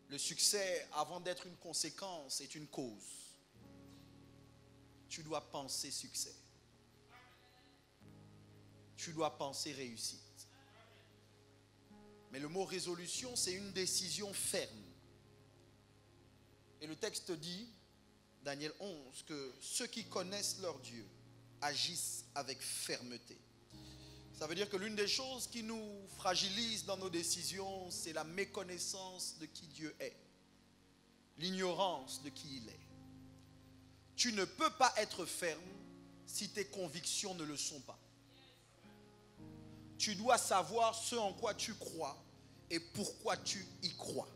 Le succès, avant d'être une conséquence, est une cause. Tu dois penser succès. Tu dois penser réussite. Mais le mot résolution, c'est une décision ferme. Et le texte dit, Daniel 11, que ceux qui connaissent leur Dieu agissent avec fermeté. Ça veut dire que l'une des choses qui nous fragilise dans nos décisions, c'est la méconnaissance de qui Dieu est. L'ignorance de qui il est. Tu ne peux pas être ferme si tes convictions ne le sont pas. Tu dois savoir ce en quoi tu crois et pourquoi tu y crois.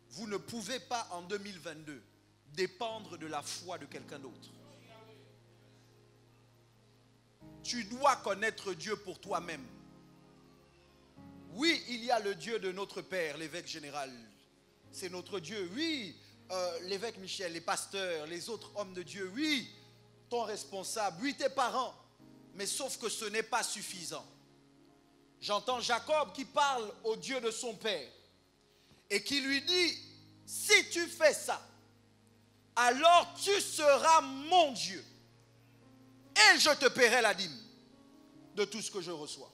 Vous ne pouvez pas en 2022 dépendre de la foi de quelqu'un d'autre. Tu dois connaître Dieu pour toi-même. Oui, il y a le Dieu de notre Père, l'évêque général. C'est notre Dieu. Oui, l'évêque Michel, les pasteurs, les autres hommes de Dieu. Oui, ton responsable. Oui, tes parents. Mais sauf que ce n'est pas suffisant. J'entends Jacob qui parle au Dieu de son père et qui lui dit, si tu fais ça, alors tu seras mon Dieu. Et je te paierai la dîme de tout ce que je reçois.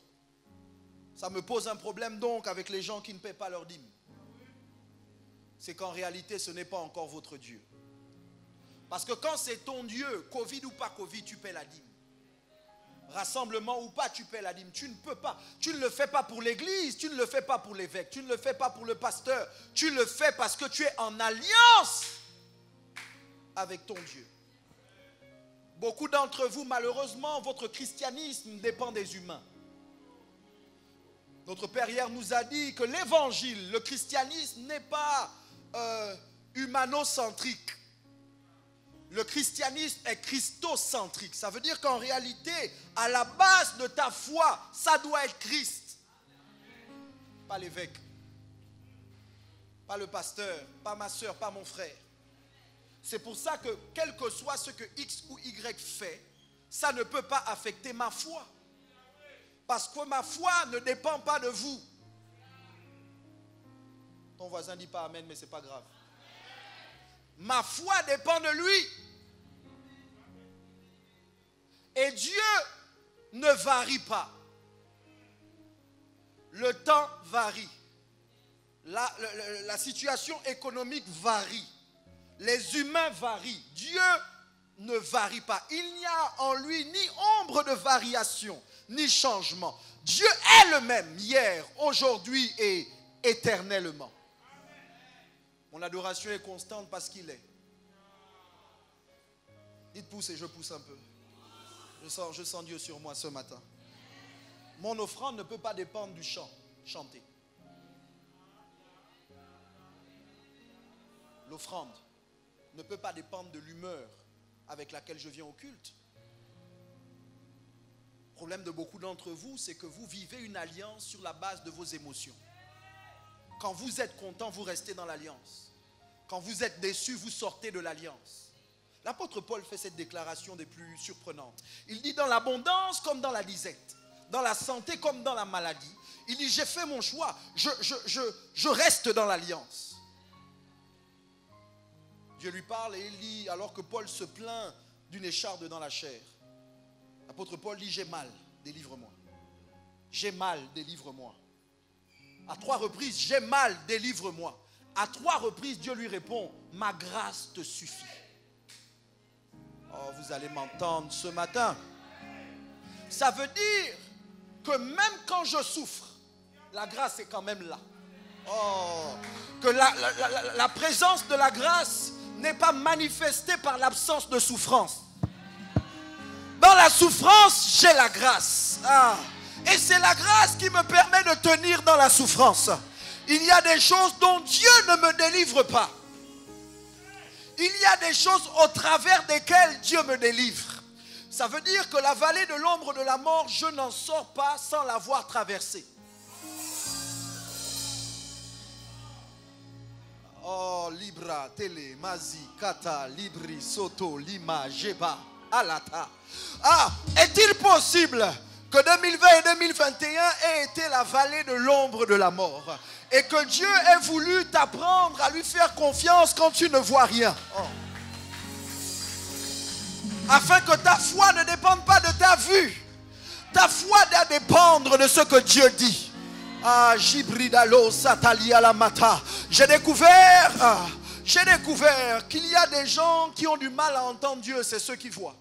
Ça me pose un problème donc avec les gens qui ne paient pas leur dîme. C'est qu'en réalité, ce n'est pas encore votre Dieu. Parce que quand c'est ton Dieu, Covid ou pas Covid, tu paies la dîme. Rassemblement ou pas, tu paies la dîme. Tu ne peux pas. Tu ne le fais pas pour l'église, tu ne le fais pas pour l'évêque, tu ne le fais pas pour le pasteur. Tu le fais parce que tu es en alliance avec ton Dieu. Beaucoup d'entre vous, malheureusement, votre christianisme dépend des humains. Notre Père hier nous a dit que l'évangile, le christianisme n'est pas humanocentrique. Le christianisme est christocentrique. Ça veut dire qu'en réalité, à la base de ta foi, ça doit être Christ. Pas l'évêque, pas le pasteur, pas ma soeur, pas mon frère. C'est pour ça que quel que soit ce que X ou Y fait, ça ne peut pas affecter ma foi. Parce que ma foi ne dépend pas de vous. Ton voisin ne dit pas amen, mais ce n'est pas grave. Ma foi dépend de lui. Et Dieu ne varie pas. Le temps varie. La situation économique varie. Les humains varient. Dieu ne varie pas. Il n'y a en lui ni ombre de variation, ni changement. Dieu est le même hier, aujourd'hui et éternellement. Mon adoration est constante parce qu'il est. Dites pousse et je pousse un peu. Je sens Dieu sur moi ce matin. Mon offrande ne peut pas dépendre du chant. Chanter. L'offrande ne peut pas dépendre de l'humeur avec laquelle je viens au culte. Le problème de beaucoup d'entre vous, c'est que vous vivez une alliance sur la base de vos émotions. Quand vous êtes content, vous restez dans l'alliance. Quand vous êtes déçu, vous sortez de l'alliance. L'apôtre Paul fait cette déclaration des plus surprenantes. Il dit dans l'abondance comme dans la disette, dans la santé comme dans la maladie. Il dit j'ai fait mon choix, je reste dans l'alliance. Dieu lui parle et il dit, alors que Paul se plaint d'une écharde dans la chair, l'apôtre Paul dit j'ai mal, délivre-moi. J'ai mal, délivre-moi. À 3 reprises, j'ai mal, délivre-moi. À 3 reprises, Dieu lui répond, ma grâce te suffit. Oh, vous allez m'entendre ce matin. Ça veut dire que même quand je souffre, la grâce est quand même là. Oh, que la présence de la grâce n'est pas manifestée par l'absence de souffrance. Dans la souffrance, j'ai la grâce. Ah. Et c'est la grâce qui me permet de tenir dans la souffrance. Il y a des choses dont Dieu ne me délivre pas. Il y a des choses au travers desquelles Dieu me délivre. Ça veut dire que la vallée de l'ombre de la mort, je n'en sors pas sans l'avoir traversée. Oh, Libra, Télé, Mazi, Kata, Libri, Soto, Lima, Jeba, Alata. Ah, est-il possible Que 2020 et 2021 aient été la vallée de l'ombre de la mort. Et que Dieu ait voulu t'apprendre à lui faire confiance quand tu ne vois rien. Oh. Afin que ta foi ne dépende pas de ta vue. Ta foi doit dépendre de ce que Dieu dit. Ah, Jibridalo Satalia la Mata. J'ai découvert qu'il y a des gens qui ont du mal à entendre Dieu, c'est ceux qui voient.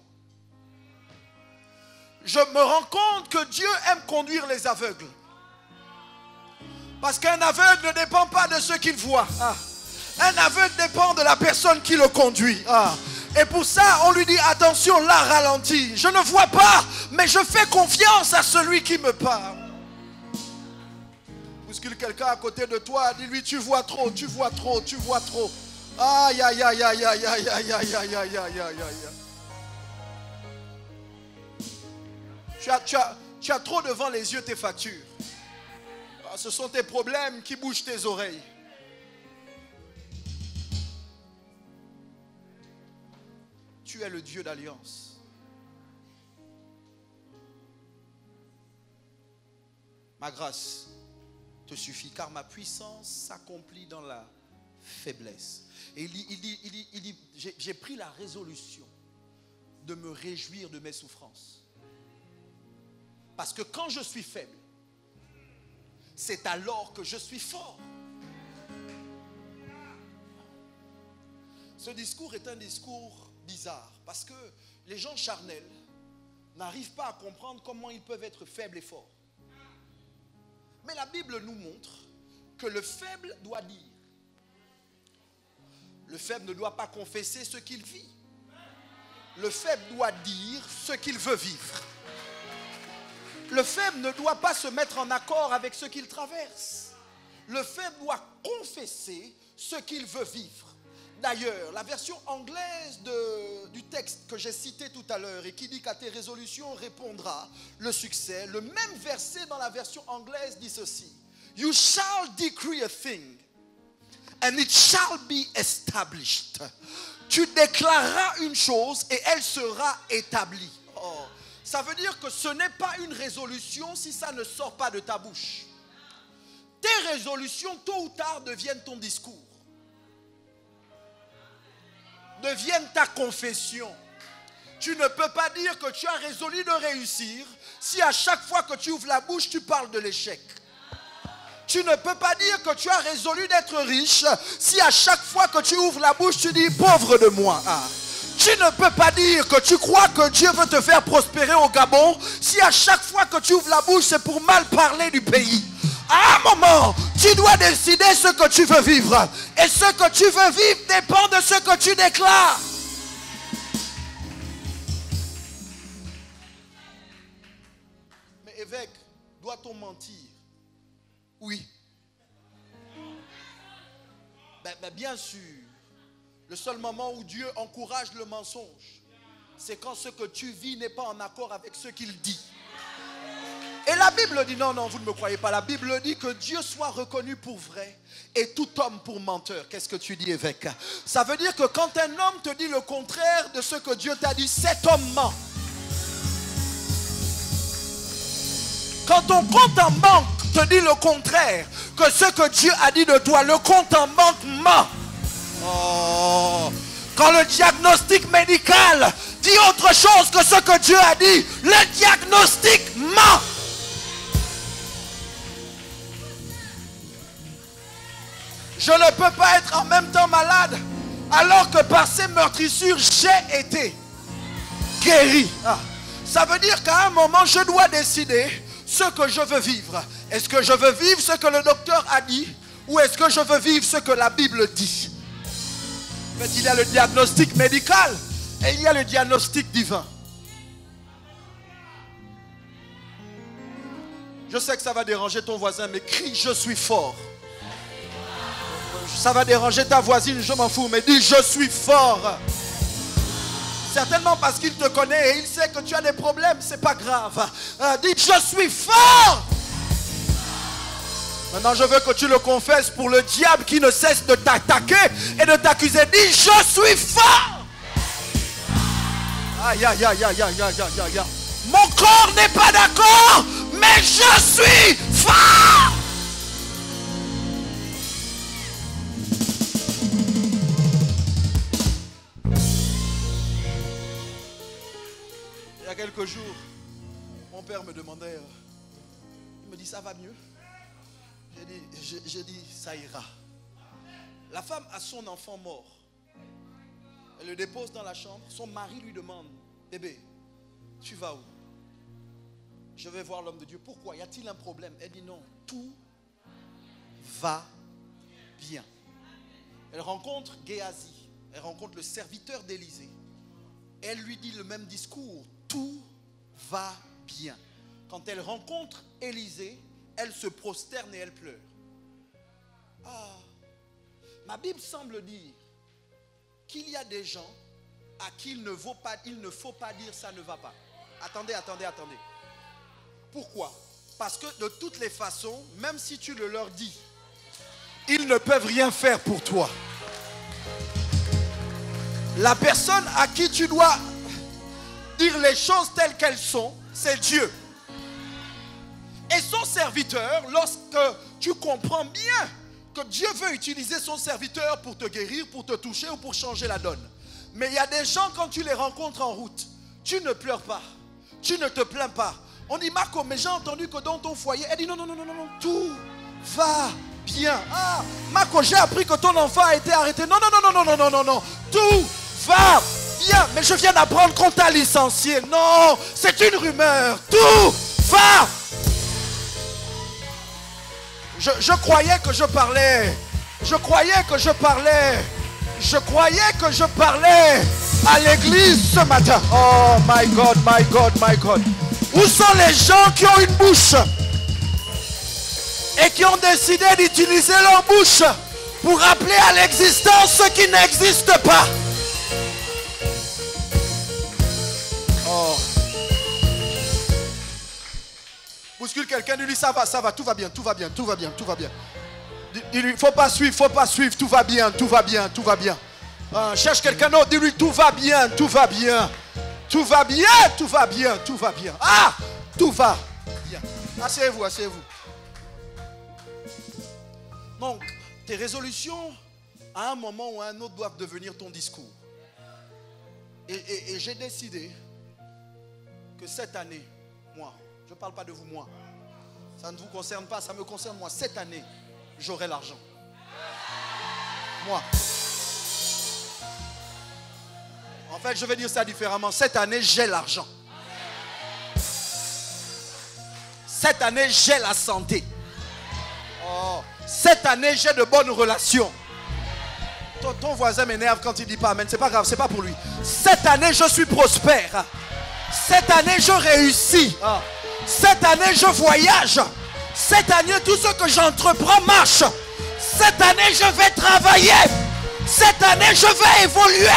Je me rends compte que Dieu aime conduire les aveugles. Parce qu'un aveugle ne dépend pas de ce qu'il voit. Ah. Un aveugle dépend de la personne qui le conduit. Ah. Et pour ça, on lui dit, attention, là, ralentis. Je ne vois pas, mais je fais confiance à celui qui me parle. Bouscule quelqu'un à côté de toi, dis-lui, tu vois trop, tu vois trop, tu vois trop. Aïe, aïe, aïe, aïe, aïe, aïe, aïe, aïe, aïe, aïe, aïe, aïe. Tu as trop devant les yeux tes factures. Ce sont tes problèmes qui bougent tes oreilles. Tu es le Dieu d'alliance. Ma grâce te suffit car ma puissance s'accomplit dans la faiblesse. Et il dit j'ai pris la résolution de me réjouir de mes souffrances. Parce que quand je suis faible, c'est alors que je suis fort. Ce discours est un discours bizarre parce que les gens charnels n'arrivent pas à comprendre comment ils peuvent être faibles et forts. Mais la Bible nous montre que le faible doit dire. Le faible ne doit pas confesser ce qu'il vit. Le faible doit dire ce qu'il veut vivre. Le faible ne doit pas se mettre en accord avec ce qu'il traverse. Le faible doit confesser ce qu'il veut vivre. D'ailleurs, la version anglaise du texte que j'ai cité tout à l'heure et qui dit qu'à tes résolutions répondra le succès, le même verset dans la version anglaise dit ceci. You shall decree a thing and it shall be established. Tu déclareras une chose et elle sera établie. Oh. Ça veut dire que ce n'est pas une résolution si ça ne sort pas de ta bouche. Tes résolutions, tôt ou tard, deviennent ton discours. Deviennent ta confession. Tu ne peux pas dire que tu as résolu de réussir si à chaque fois que tu ouvres la bouche, tu parles de l'échec. Tu ne peux pas dire que tu as résolu d'être riche si à chaque fois que tu ouvres la bouche, tu dis pauvre de moi. Ah. Tu ne peux pas dire que tu crois que Dieu veut te faire prospérer au Gabon si à chaque fois que tu ouvres la bouche, c'est pour mal parler du pays. À un moment, tu dois décider ce que tu veux vivre. Et ce que tu veux vivre dépend de ce que tu déclares. Mais évêque, doit-on mentir? Oui. Bien sûr. Le seul moment où Dieu encourage le mensonge, c'est quand ce que tu vis n'est pas en accord avec ce qu'il dit. Et la Bible dit, non, vous ne me croyez pas. La Bible dit que Dieu soit reconnu pour vrai et tout homme pour menteur. Qu'est-ce que tu dis, évêque? Ça veut dire que quand un homme te dit le contraire de ce que Dieu t'a dit, cet homme ment. Quand ton compte en banque te dit le contraire que ce que Dieu a dit de toi, le compte en banque ment. Oh. Quand le diagnostic médical dit autre chose que ce que Dieu a dit, le diagnostic ment. Je ne peux pas être en même temps malade alors que par ces meurtrissures, j'ai été guéri. Ah. Ça veut dire qu'à un moment, je dois décider ce que je veux vivre. Est-ce que je veux vivre ce que le docteur a dit ou est-ce que je veux vivre ce que la Bible dit? En fait, il y a le diagnostic médical et il y a le diagnostic divin. Je sais que ça va déranger ton voisin, mais crie, je suis fort. Ça va déranger ta voisine, je m'en fous, mais dis, je suis fort. Certainement parce qu'il te connaît et il sait que tu as des problèmes, c'est pas grave. Dis, je suis fort. Maintenant, je veux que tu le confesses pour le diable qui ne cesse de t'attaquer et de t'accuser. Dis, je suis fort. Aïe, aïe, aïe, aïe, aïe, aïe, aïe, aïe. Mon corps n'est pas d'accord, mais je suis fort. Il y a quelques jours, mon père me demandait, il me dit, ça va mieux? J'ai dit, ça ira. La femme a son enfant mort. Elle le dépose dans la chambre. Son mari lui demande, bébé, tu vas où? Je vais voir l'homme de Dieu. Pourquoi? Y a-t-il un problème? Elle dit non, tout va bien. Elle rencontre Géasi. Elle rencontre le serviteur d'Élisée. Elle lui dit le même discours. Tout va bien. Quand elle rencontre Élisée, elle se prosterne et elle pleure. Ah, ma Bible semble dire qu'il y a des gens à qui il ne faut pas dire ça ne va pas. Attendez. Pourquoi? Parce que de toutes les façons, même si tu le leur dis, ils ne peuvent rien faire pour toi. La personne à qui tu dois dire les choses telles qu'elles sont, c'est Dieu. Et son serviteur, lorsque tu comprends bien que Dieu veut utiliser son serviteur pour te guérir, pour te toucher ou pour changer la donne. Mais il y a des gens, quand tu les rencontres en route, tu ne pleures pas, tu ne te plains pas. On dit, Marco, mais j'ai entendu que dans ton foyer, elle dit non, tout va bien. Ah, Marco, j'ai appris que ton enfant a été arrêté. Non, tout va bien. Mais je viens d'apprendre qu'on t'a licencié. Non, c'est une rumeur. Tout va. Je croyais que je parlais. Je croyais que je parlais à l'église ce matin. Oh my God. Où sont les gens qui ont une bouche et qui ont décidé d'utiliser leur bouche pour appeler à l'existence ce qui n'existe pas? Oh. Bouscule quelqu'un, dis-lui ça va, tout va bien. Dis-lui, faut pas suivre, tout va bien. Cherche quelqu'un d'autre, dis-lui tout va bien. Ah, tout va bien. Asseyez-vous. Donc, tes résolutions, à un moment ou à un autre, doivent devenir ton discours. Et j'ai décidé que cette année, moi, je ne parle pas de vous, moi, ça ne vous concerne pas, ça me concerne moi, cette année, j'aurai l'argent. Moi. En fait, je vais dire ça différemment. Cette année, j'ai l'argent. Cette année, j'ai la santé. Oh. Cette année, j'ai de bonnes relations. Ton voisin m'énerve quand il dit pas amen. C'est pas grave, c'est pas pour lui. Cette année, je suis prospère. Cette année, je réussis. Cette année, je voyage. Cette année, tout ce que j'entreprends marche. Cette année, je vais travailler. Cette année, je vais évoluer.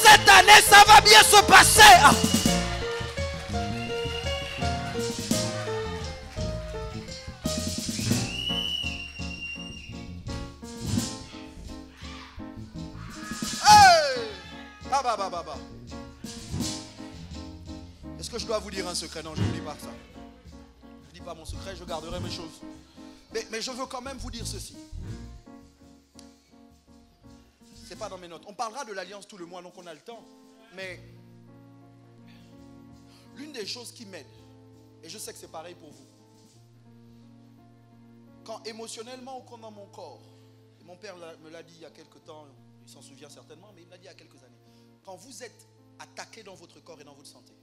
Cette année, ça va bien se passer. Hey! Est-ce que je dois vous dire un secret? Non, je ne vous dis pas ça. Je ne dis pas mon secret, je garderai mes choses. Mais je veux quand même vous dire ceci. Ce n'est pas dans mes notes. On parlera de l'alliance tout le mois, donc on a le temps. Mais l'une des choses qui m'aide, et je sais que c'est pareil pour vous, quand émotionnellement ou quand dans mon corps, et mon père me l'a dit il y a quelques temps, il s'en souvient certainement, mais il me l'a dit il y a quelques années, quand vous êtes attaqué dans votre corps et dans votre santé,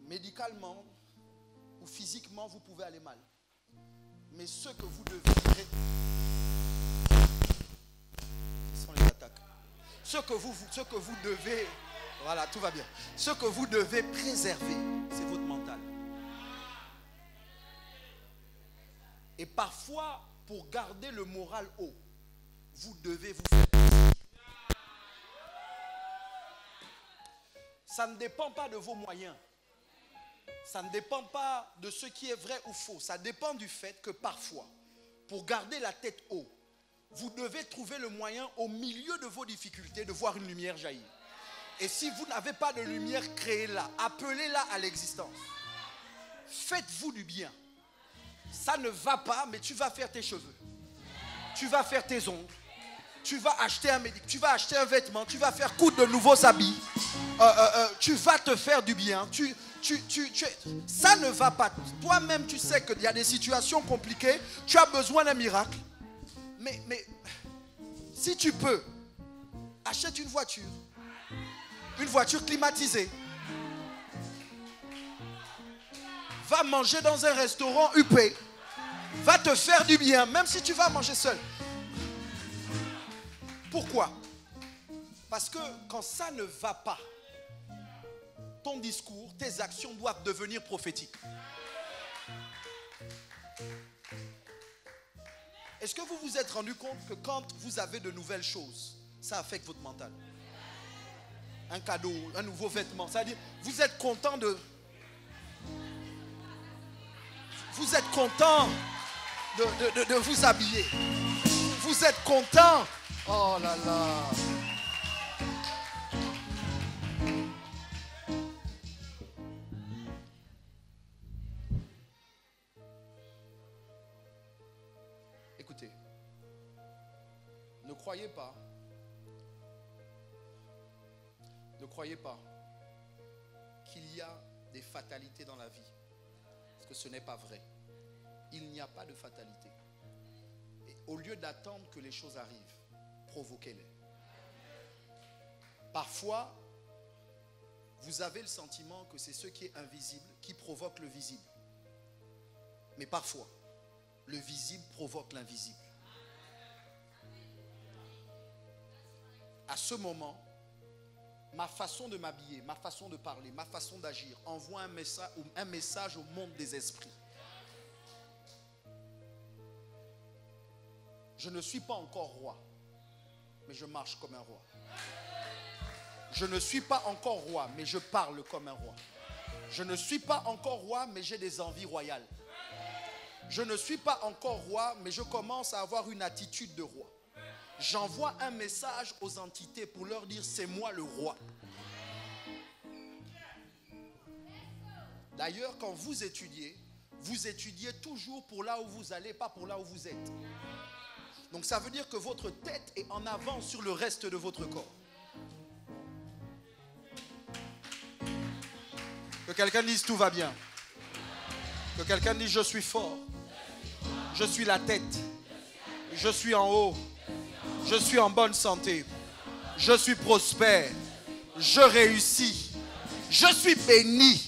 médicalement ou physiquement, vous pouvez aller mal. Mais ce que vous devez... Ce sont les attaques. Ce que vous devez... Voilà, tout va bien. Ce que vous devez préserver, c'est votre mental. Et parfois, pour garder le moral haut, vous devez vous faire plaisir. Ça ne dépend pas de vos moyens. Ça ne dépend pas de ce qui est vrai ou faux. Ça dépend du fait que parfois, pour garder la tête haut, vous devez trouver le moyen au milieu de vos difficultés de voir une lumière jaillir. Et si vous n'avez pas de lumière, créez-la. Appelez-la à l'existence. Faites-vous du bien. Ça ne va pas, mais tu vas faire tes cheveux. Tu vas faire tes ongles. Tu vas acheter tu vas acheter un vêtement. Tu vas faire coudre de nouveaux habits. Tu vas te faire du bien. Ça ne va pas. Toi-même, tu sais qu'il y a des situations compliquées. Tu as besoin d'un miracle. Mais si tu peux, achète une voiture. Une voiture climatisée. Va manger dans un restaurant huppé. Va te faire du bien, même si tu vas manger seul. Pourquoi? Parce que quand ça ne va pas, ton discours, tes actions doivent devenir prophétiques. Est-ce que vous vous êtes rendu compte que quand vous avez de nouvelles choses, ça affecte votre mental? Un cadeau, un nouveau vêtement, c'est-à-dire vous êtes content de... Vous êtes content de vous habiller. Vous êtes content. Oh là là. Écoutez, ne croyez pas qu'il y a des fatalités dans la vie. Parce que ce n'est pas vrai. Il n'y a pas de fatalité. Et au lieu d'attendre que les choses arrivent, provoquez-les. Parfois, vous avez le sentiment que c'est ce qui est invisible qui provoque le visible. Mais parfois, le visible provoque l'invisible. À ce moment, ma façon de m'habiller, ma façon de parler, ma façon d'agir envoie un message au monde des esprits. Je ne suis pas encore roi, mais je marche comme un roi. Je ne suis pas encore roi, mais je parle comme un roi. Je ne suis pas encore roi, mais j'ai des envies royales. Je ne suis pas encore roi, mais je commence à avoir une attitude de roi. J'envoie un message aux entités pour leur dire c'est moi le roi. D'ailleurs, quand vous étudiez toujours pour là où vous allez, pas pour là où vous êtes. Donc ça veut dire que votre tête est en avance sur le reste de votre corps. Que quelqu'un dise tout va bien. Que quelqu'un dise je suis fort. Je suis la tête. Je suis en haut. Je suis en bonne santé. Je suis prospère. Je réussis. Je suis béni.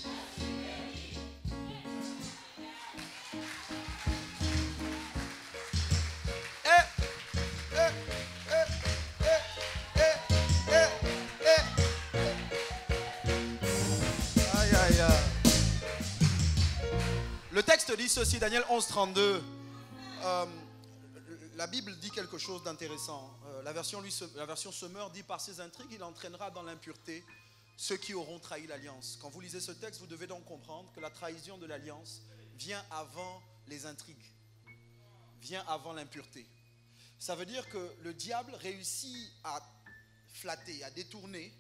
Le texte dit ceci, Daniel 11, 32. La Bible dit quelque chose d'intéressant. La version Semeur dit par ses intrigues, il entraînera dans l'impureté ceux qui auront trahi l'alliance. Quand vous lisez ce texte, vous devez donc comprendre que la trahison de l'alliance vient avant les intrigues, vient avant l'impureté. Ça veut dire que le diable réussit à flatter, à détourner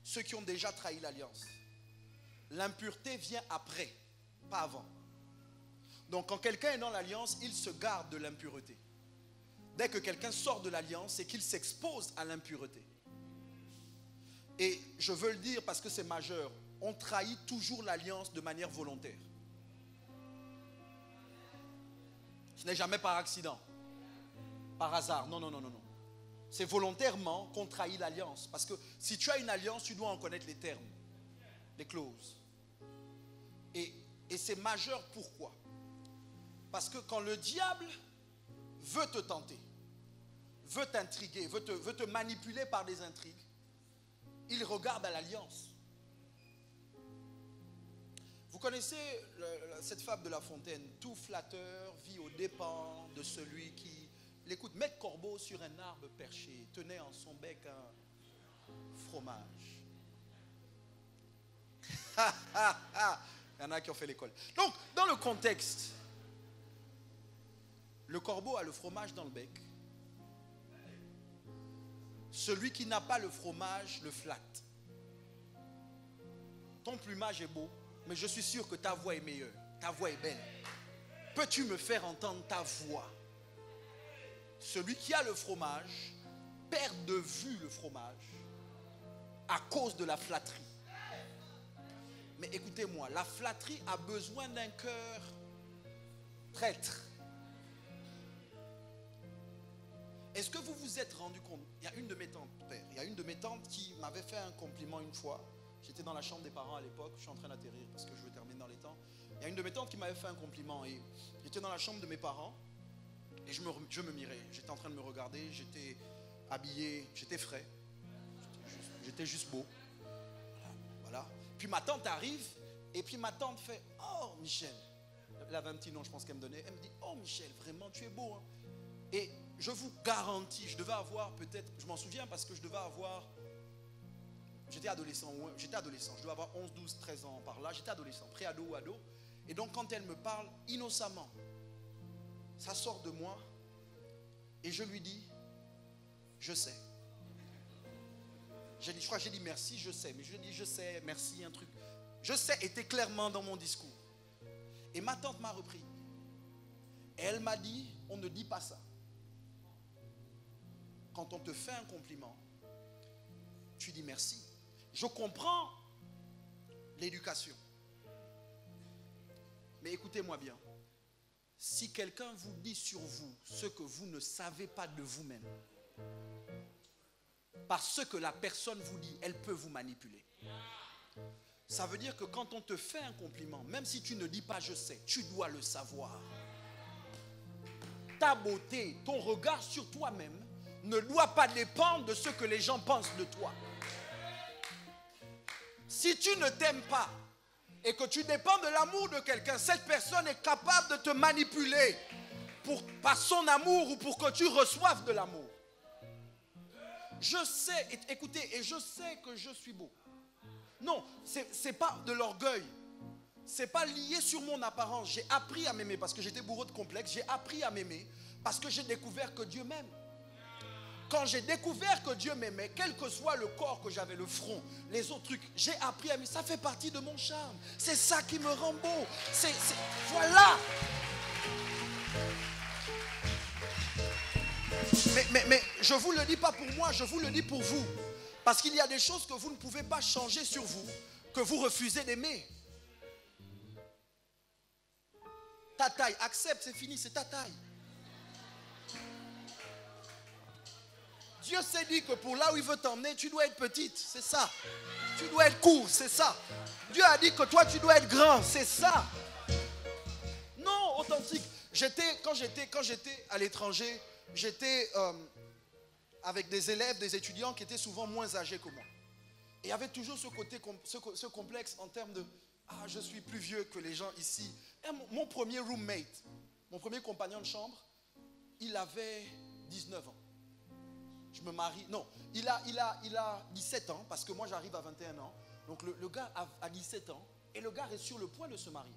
ceux qui ont déjà trahi l'alliance. L'impureté vient après, pas avant. Donc quand quelqu'un est dans l'alliance, il se garde de l'impureté. Dès que quelqu'un sort de l'alliance, c'est qu'il s'expose à l'impureté. Et je veux le dire parce que c'est majeur, on trahit toujours l'alliance de manière volontaire. Ce n'est jamais par accident, par hasard, non. C'est volontairement qu'on trahit l'alliance. Parce que si tu as une alliance, tu dois en connaître les termes, les clauses. Et c'est majeur, pourquoi? Parce que quand le diable veut te tenter, veut t'intriguer, veut te manipuler par des intrigues, il regarde à l'alliance. Vous connaissez cette fable de La Fontaine, tout flatteur vit aux dépens de celui qui l'écoute. Maître Corbeau sur un arbre perché tenait en son bec un fromage. Il y en a qui ont fait l'école. Donc, dans le contexte, le corbeau a le fromage dans le bec. Celui qui n'a pas le fromage le flatte. ton plumage est beau, mais je suis sûr que ta voix est meilleure. Ta voix est belle. Peux-tu me faire entendre ta voix? Celui qui a le fromage perd de vue le fromage à cause de la flatterie. Mais écoutez-moi, la flatterie a besoin d'un cœur traître. Est-ce que vous vous êtes rendu compte? Il y a une de mes tantes, père, il y a une de mes tantes qui m'avait fait un compliment une fois. J'étais dans la chambre des parents à l'époque, je suis en train d'atterrir parce que je veux terminer dans les temps. Il y a une de mes tantes qui m'avait fait un compliment et j'étais dans la chambre de mes parents et je me mirais. J'étais en train de me regarder, j'étais habillé, j'étais frais, j'étais juste beau. Voilà. Puis ma tante arrive et puis ma tante fait « Oh Michel », elle avait un petit nom je pense qu'elle me donnait, elle me dit « Oh Michel, vraiment tu es beau hein. » Et je vous garantis, je devais avoir peut-être, je m'en souviens parce que je devais avoir, j'étais adolescent, je devais avoir 11, 12, 13 ans par là, j'étais adolescent, pré-ado ou ado. Et donc quand elle me parle innocemment, ça sort de moi et je lui dis, je sais. Je crois que j'ai dit merci, je sais, mais je dis je sais, merci, un truc. Je sais était clairement dans mon discours. Et ma tante m'a repris. Et elle m'a dit, on ne dit pas ça. Quand on te fait un compliment, tu dis merci. Je comprends l'éducation. Mais écoutez-moi bien. Si quelqu'un vous dit sur vous ce que vous ne savez pas de vous-même, parce que la personne vous dit, elle peut vous manipuler. Ça veut dire que quand on te fait un compliment, même si tu ne dis pas je sais, tu dois le savoir. Ta beauté, ton regard sur toi-même ne doit pas dépendre de ce que les gens pensent de toi. Si tu ne t'aimes pas et que tu dépends de l'amour de quelqu'un, cette personne est capable de te manipuler par son amour ou pour que tu reçoives de l'amour. Je sais, écoutez, et je sais que je suis beau. Non, c'est pas de l'orgueil. C'est pas lié sur mon apparence. J'ai appris à m'aimer parce que j'étais bourreau de complexes. J'ai appris à m'aimer parce que j'ai découvert que Dieu m'aime. Quand j'ai découvert que Dieu m'aimait, quel que soit le corps que j'avais, le front, les autres trucs, j'ai appris à m'aimer. Ça fait partie de mon charme. C'est ça qui me rend beau. Voilà. Mais je ne vous le dis pas pour moi, je vous le dis pour vous. Parce qu'il y a des choses que vous ne pouvez pas changer sur vous, que vous refusez d'aimer. Ta taille, accepte, c'est fini, c'est ta taille. Dieu s'est dit que pour là où il veut t'emmener, tu dois être petite, c'est ça. Tu dois être court, c'est ça. Dieu a dit que toi, tu dois être grand, c'est ça. Non, authentique. Quand j'étais à l'étranger, j'étais avec des élèves, des étudiants qui étaient souvent moins âgés que moi. Et il y avait toujours ce complexe en termes de « Ah, je suis plus vieux que les gens ici ». Mon premier roommate, mon premier compagnon de chambre, il avait 19 ans. Je me marie, non, il a 17 ans, parce que moi j'arrive à 21 ans. Donc le gars a 17 ans, et le gars est sur le point de se marier.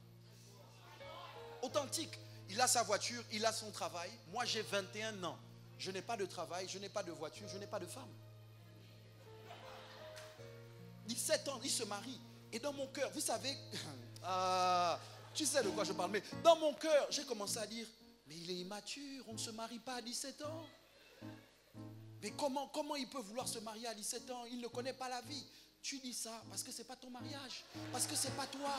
Authentique. Il a sa voiture, il a son travail. Moi j'ai 21 ans. Je n'ai pas de travail, je n'ai pas de voiture, je n'ai pas de femme. 17 ans, il se marie. Et dans mon cœur, vous savez, tu sais de quoi je parle, mais dans mon cœur, j'ai commencé à dire, mais il est immature, on ne se marie pas à 17 ans. Mais comment il peut vouloir se marier à 17 ans? Il ne connaît pas la vie. Tu dis ça parce que ce n'est pas ton mariage. Parce que ce n'est pas toi.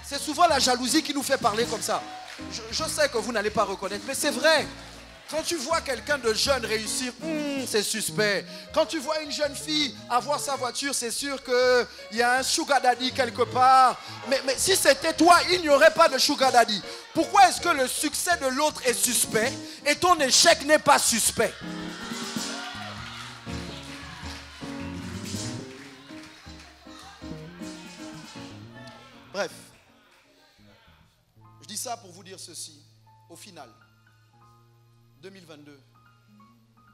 C'est souvent la jalousie qui nous fait parler comme ça. Je sais que vous n'allez pas reconnaître, mais c'est vrai. Quand tu vois quelqu'un de jeune réussir, c'est suspect. Quand tu vois une jeune fille avoir sa voiture, c'est sûr qu'il y a un sugar daddy quelque part. Mais si c'était toi, il n'y aurait pas de sugar daddy. Pourquoi est-ce que le succès de l'autre est suspect et ton échec n'est pas suspect? Bref, je dis ça pour vous dire ceci. Au final, 2022,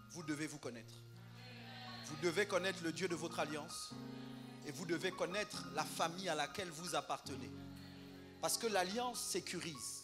vous devez vous connaître. Vous devez connaître le Dieu de votre alliance et vous devez connaître la famille à laquelle vous appartenez. Parce que l'alliance sécurise.